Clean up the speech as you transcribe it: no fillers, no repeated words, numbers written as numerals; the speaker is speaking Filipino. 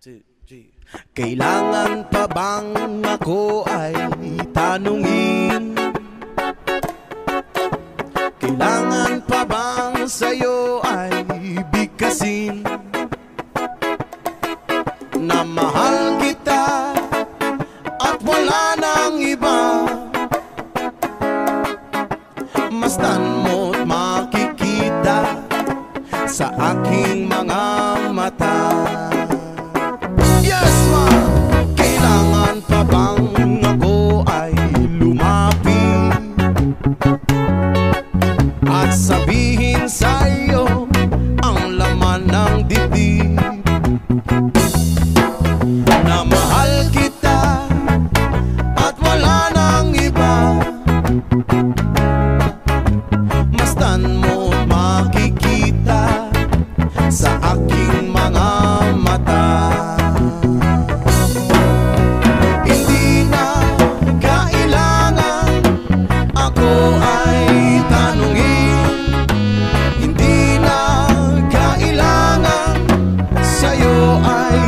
2, 3. Kailangan pa bang ako ay tanungin? Kailangan pa bang sa'yo ay bigkasin na mahal kita at wala nang iba? Mastan mo't makikita sa aking mga mata. Yes, ma! Kailangan pa bang ako ay lumapit at sabihin sa'yo ang laman ng dibdib na mahal kita at wala nang iba? Mastan mo't makikita sa aking mga mata. Hindi na kailangan ako ay tanungin, hindi na kailangan sa'yo ay